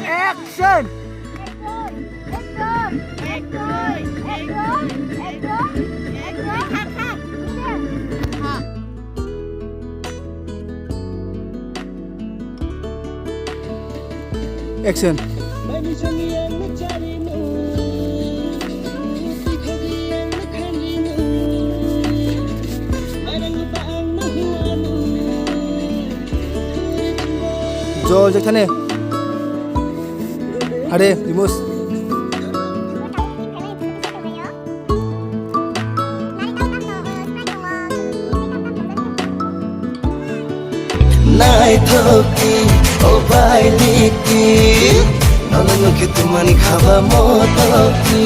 Action! Action. Joel যেখানে আরে রিমোস নাই Toke ও Bailikti নলমুখে তোমানি খাবা মতো কি